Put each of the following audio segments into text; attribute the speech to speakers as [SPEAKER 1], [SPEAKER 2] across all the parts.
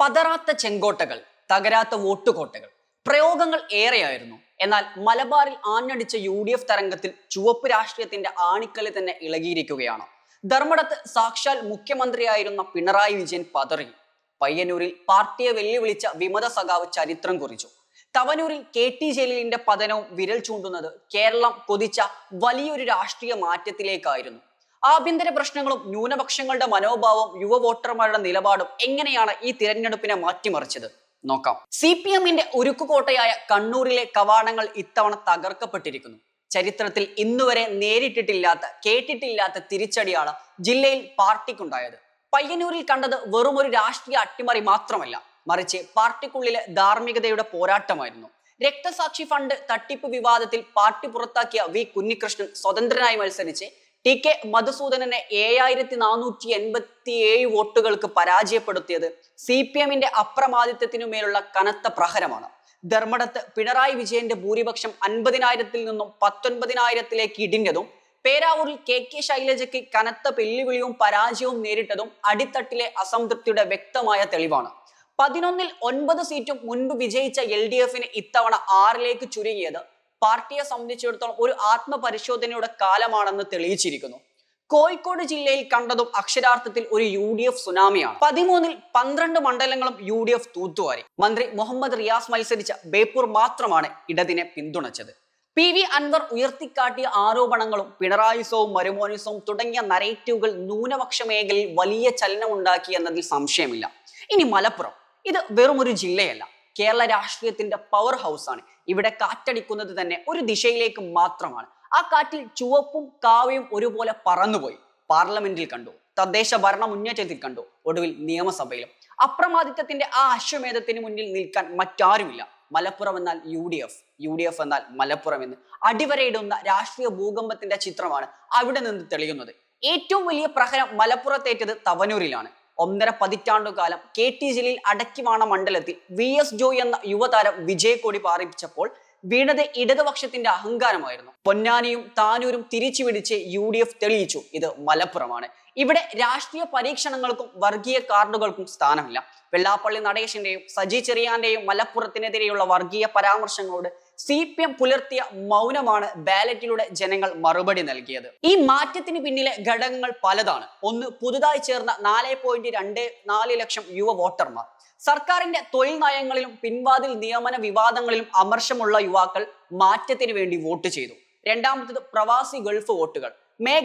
[SPEAKER 1] പതറാത്ത ചെങ്കോട്ടകൾ, തകരാത്ത വോട്ടുകോട്ടകൾ. പ്രയോഗങ്ങൾ ഏറെയായിരുന്നു. എന്നാൽ മലബാറിൽ ആഞ്ഞടിച്ച UDF തരംഗത്തിൽ ചുവപ്പ് രാഷ്ട്രീയത്തിന്റെ ആണിക്കല്ല് തന്നെ ഇളകിയിരിക്കുകയാണ്. ധർമ്മടത്ത് സാക്ഷാൽ മുഖ്യമന്ത്രിയായിരുന്ന പിണറായി വിജയൻ പതറി. പയ്യന്നൂരിൽ പാർട്ടിയെ വെല്ലുവിളിച്ച വിമത സഖാവ് ചരിത്രം കുറിച്ചു. തവനൂരിൽ KT ജലീലിന്റെ പതനവും വിരൽ ചൂണ്ടുന്നത് കേരളം കൊതിച്ച വലിയൊരു രാഷ്ട്രീയ മാറ്റത്തിലേക്കായിരുന്നു. ആഭ്യന്തര പ്രശ്നങ്ങളും ന്യൂനപക്ഷങ്ങളുടെ മനോഭാവവും യുവ വോട്ടർമാരുടെ നിലപാടും എങ്ങനെയാണ് ഈ തിരഞ്ഞെടുപ്പിനെ മാറ്റിമറിച്ചത് നോക്കാം. CPM-ന്റെ ഉരുക്കുകോട്ടയായ കണ്ണൂരിലെ കവാടങ്ങൾ ഇത്തവണ തകർക്കപ്പെട്ടിരിക്കുന്നു. ചരിത്രത്തിൽ ഇന്നുവരെ നേരിട്ടിട്ടില്ലാത്ത കേട്ടിട്ടില്ലാത്ത തിരിച്ചടിയാണ് ജില്ലയിൽ പാർട്ടിക്കുണ്ടായത്. പയ്യന്നൂരിൽ കണ്ടത് വെറുമൊരു രാഷ്ട്രീയ അട്ടിമറി മാത്രമല്ല, മറിച്ച് പാർട്ടിക്കുള്ളിലെ ധാർമ്മികതയുടെ പോരാട്ടമായിരുന്നു. രക്തസാക്ഷി ഫണ്ട് തട്ടിപ്പ് വിവാദത്തിൽ പാർട്ടി പുറത്താക്കിയ V കുഞ്ഞികൃഷ്ണൻ സ്വതന്ത്രനായി മത്സരിച്ച് TK മധുസൂദനനെ 7487 വോട്ടുകൾക്ക് പരാജയപ്പെടുത്തിയത് CPM-ന്റെ അപ്രമാദിത്വത്തിനുമേലുള്ള കനത്ത പ്രഹരമാണ്. ധർമ്മടത്ത് പിണറായി വിജയന്റെ ഭൂരിപക്ഷം 50,000-ൽ നിന്നും 19,000-ലേക്ക് ഇടിഞ്ഞതും പേരാവൂരിൽ KK ശൈലജയ്ക്ക് കനത്ത വെല്ലുവിളിയും പരാജയവും നേരിട്ടതും അടിത്തട്ടിലെ അസംതൃപ്തിയുടെ വ്യക്തമായ തെളിവാണ്. 11-ൽ 9 സീറ്റും മുൻപ് വിജയിച്ച LDF-ന് ഇത്തവണ 6-ലേക്ക് ചുരുങ്ങിയത് പാർട്ടിയെ സംബന്ധിച്ചിടത്തോളം ഒരു ആത്മപരിശോധനയുടെ കാലമാണെന്ന് തെളിയിച്ചിരിക്കുന്നു. കോഴിക്കോട് ജില്ലയിൽ കണ്ടതും അക്ഷരാർത്ഥത്തിൽ ഒരു UDF സുനാമിയാണ്. 13-ൽ 12 മണ്ഡലങ്ങളും UDF തൂത്തുവാരി. മന്ത്രി മുഹമ്മദ് റിയാസ് മത്സരിച്ച ബേപ്പൂർ മാത്രമാണ് ഇടതിനെ പിന്തുണച്ചത്. PV അൻവർ ഉയർത്തിക്കാട്ടിയ ആരോപണങ്ങളും പിണറായിസവും മരുമോനിസവും തുടങ്ങിയ നരേറ്റീവുകൾ ന്യൂനപക്ഷ മേഖലയിൽ വലിയ ചലനമുണ്ടാക്കി എന്നതിൽ സംശയമില്ല. ഇനി മലപ്പുറം. ഇത് വെറുമൊരു ജില്ലയല്ല, കേരള രാഷ്ട്രീയത്തിന്റെ പവർ ഹൗസ് ആണ്. ഇവിടെ കാറ്റടിക്കുന്നത് തന്നെ ഒരു ദിശയിലേക്ക് മാത്രമാണ്. ആ കാറ്റിൽ ചുവപ്പും കാവയും ഒരുപോലെ പറന്നുപോയി. പാർലമെന്റിൽ കണ്ടു, തദ്ദേശ ഭരണ മുന്നേറ്റത്തിൽ കണ്ടു, ഒടുവിൽ നിയമസഭയിലും. അപ്രമാദിത്വത്തിന്റെ ആ അശ്വമേധത്തിന് മുന്നിൽ നിൽക്കാൻ മറ്റാരുമില്ല. മലപ്പുറം എന്നാൽ UDF എന്നാൽ മലപ്പുറം എന്ന് അടിവരയിടുന്ന രാഷ്ട്രീയ ഭൂകമ്പത്തിന്റെ ചിത്രമാണ് അവിടെ നിന്ന് തെളിയുന്നത്. ഏറ്റവും വലിയ പ്രഹരം മലപ്പുറത്തേറ്റത് തവനൂരിലാണ്. 1.5 പതിറ്റാണ്ടുകാലം KT ജലീൽ അടക്കിവാണ മണ്ഡലത്തിൽ VS ജോയ് എന്ന യുവതാരം വിജയക്കൊടി പാറിപ്പിച്ചപ്പോൾ വീണത് ഇടതുപക്ഷത്തിന്റെ അഹങ്കാരമായിരുന്നു. പൊന്നാനിയും താനൂരും തിരിച്ചു പിടിച്ച് UDF തെളിയിച്ചു ഇത് മലപ്പുറമാണ്. ഇവിടെ രാഷ്ട്രീയ പരീക്ഷണങ്ങൾക്കും വർഗീയ കാർഡുകൾക്കും സ്ഥാനമില്ല. വെള്ളാപ്പള്ളി നടേശന്റെയും സജി ചെറിയാന്റെയും മലപ്പുറത്തിനെതിരെയുള്ള വർഗീയ പരാമർശങ്ങളോട് CPM പുലർത്തിയ മൗനമാണ് ബാലറ്റിലൂടെ ജനങ്ങൾ മറുപടി നൽകിയത്. ഈ മാറ്റത്തിന് പിന്നിലെ ഘടകങ്ങൾ പലതാണ്. ഒന്ന്, പുതുതായി ചേർന്ന 4.24 ലക്ഷം യുവ വോട്ടർമാർ. സർക്കാരിന്റെ തൊഴിൽ നയങ്ങളിലും പിൻവാതിൽ നിയമന വിവാദങ്ങളിലും അമർഷമുള്ള യുവാക്കൾ മാറ്റത്തിന് വേണ്ടി വോട്ട് ചെയ്തു. രണ്ടാമത്തേത് പ്രവാസി ഗൾഫ് വോട്ടുകൾ.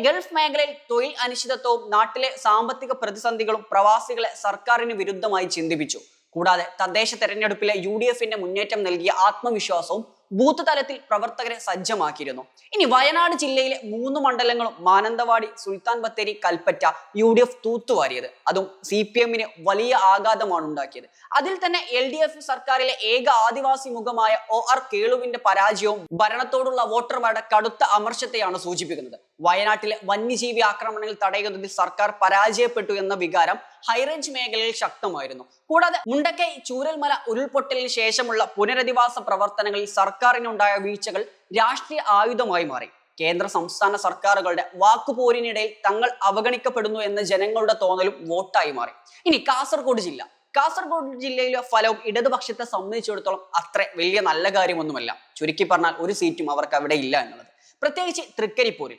[SPEAKER 1] ഗൾഫ് മേഖലയിൽ തൊഴിൽ അനിശ്ചിതത്വവും നാട്ടിലെ സാമ്പത്തിക പ്രതിസന്ധികളും പ്രവാസികളെ സർക്കാരിന് വിരുദ്ധമായി ചിന്തിപ്പിച്ചു. കൂടാതെ തദ്ദേശ തെരഞ്ഞെടുപ്പിലെ UDF-ന്റെ മുന്നേറ്റം നൽകിയ ആത്മവിശ്വാസവും ബൂത്ത് തലത്തിൽ പ്രവർത്തകരെ സജ്ജമാക്കിയിരുന്നു. ഇനി വയനാട് ജില്ലയിലെ 3 മണ്ഡലങ്ങളും മാനന്തവാടി, സുൽത്താൻ ബത്തേരി, കൽപ്പറ്റ UDF തൂത്തുവാരിയത്. അതും CPM-ന് വലിയ ആഘാതമാണ് ഉണ്ടാക്കിയത്. അതിൽ തന്നെ LDF സർക്കാരിലെ ഏക ആദിവാസി മുഖമായ OR കേളുവിന്റെ പരാജയവും ഭരണത്തോടുള്ള വോട്ടർമാരുടെ കടുത്ത അമർഷത്തെയാണ് സൂചിപ്പിക്കുന്നത്. വയനാട്ടിലെ വന്യജീവി ആക്രമണങ്ങൾ തടയുന്നതിൽ സർക്കാർ പരാജയപ്പെട്ടു എന്ന വികാരം ഹൈറേഞ്ച് മേഖലയിൽ ശക്തമായിരുന്നു. കൂടാതെ മുണ്ടക്കൈ ചൂരൽമല ഉരുൾപൊട്ടലിന് ശേഷമുള്ള പുനരധിവാസ പ്രവർത്തനങ്ങളിൽ സർക്കാരിനുണ്ടായ വീഴ്ചകൾ രാഷ്ട്രീയ ആയുധമായി മാറി. കേന്ദ്ര സംസ്ഥാന സർക്കാരുകളുടെ വാക്കുപോരിനിടയിൽ തങ്ങൾ അവഗണിക്കപ്പെടുന്നു എന്ന ജനങ്ങളുടെ തോന്നലും വോട്ടായി മാറി. ഇനി കാസർഗോഡ് ജില്ല. കാസർഗോഡ് ജില്ലയിലെ ഫലവും ഇടതുപക്ഷത്തെ സംബന്ധിച്ചിടത്തോളം അത്ര വലിയ നല്ല കാര്യമൊന്നുമല്ല. ചുരുക്കി പറഞ്ഞാൽ ഒരു സീറ്റും അവർക്ക് അവിടെ ഇല്ല എന്നുള്ളത്. പ്രത്യേകിച്ച് തൃക്കരിപ്പൂർ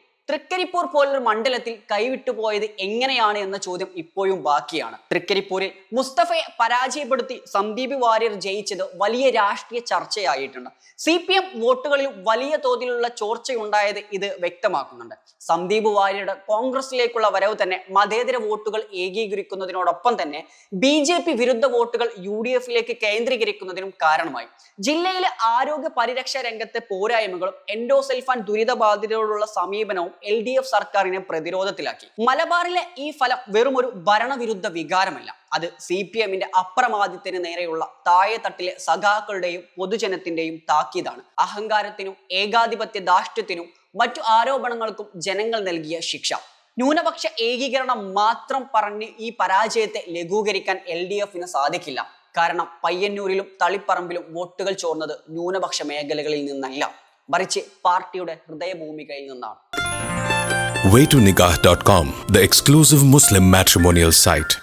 [SPEAKER 1] പോലൊരു മണ്ഡലത്തിൽ കൈവിട്ടുപോയത് എങ്ങനെയാണ് എന്ന ചോദ്യം ഇപ്പോഴും ബാക്കിയാണ്. തൃക്കരിപ്പൂരിൽ മുസ്തഫയെ പരാജയപ്പെടുത്തി സന്ദീപ് വാര്യർ ജയിച്ചത് വലിയ രാഷ്ട്രീയ ചർച്ചയായിട്ടുണ്ട്. CPM വോട്ടുകളിൽ വലിയ തോതിലുള്ള ചോർച്ചയുണ്ടായത് ഇത് വ്യക്തമാക്കുന്നുണ്ട്. സന്ദീപ് വാര്യരുടെ കോൺഗ്രസിലേക്കുള്ള വരവ് തന്നെ മതേതര വോട്ടുകൾ ഏകീകരിക്കുന്നതിനോടൊപ്പം തന്നെ BJP വിരുദ്ധ വോട്ടുകൾ UDF-ലേക്ക് കേന്ദ്രീകരിക്കുന്നതിനും കാരണമായി. ജില്ലയിലെ ആരോഗ്യ പരിരക്ഷാ രംഗത്തെ പോരായ്മകളും എൻഡോസൾഫാൻ ദുരിതബാധിതരോടുള്ള സമീപനവും LDF സർക്കാരിനെ പ്രതിരോധത്തിലാക്കി. മലബാറിലെ ഈ ഫലം വെറുമൊരു ഭരണവിരുദ്ധ വികാരമല്ല, അത് CPM-ന്റെ അപ്രമാദിത്വത്തിന് നേരെയുള്ള താഴെത്തട്ടിലെ സഖാക്കളുടെയും പൊതുജനത്തിന്റെയും താക്കീതാണ്. അഹങ്കാരത്തിനും ഏകാധിപത്യ ധാർഷ്ട്യത്തിനും മറ്റു ആരോപണങ്ങൾക്കും ജനങ്ങൾ നൽകിയ ശിക്ഷ. ന്യൂനപക്ഷ ഏകീകരണം മാത്രം പറഞ്ഞ് ഈ പരാജയത്തെ ലഘൂകരിക്കാൻ LDF-ന് സാധിക്കില്ല. കാരണം പയ്യന്നൂരിലും തളിപ്പറമ്പിലും വോട്ടുകൾ ചോർന്നത് ന്യൂനപക്ഷ മേഖലകളിൽ നിന്നല്ല, മറിച്ച് പാർട്ടിയുടെ ഹൃദയഭൂമികയിൽ നിന്നാണ്.
[SPEAKER 2] waytonikah.com, the exclusive Muslim matrimonial site.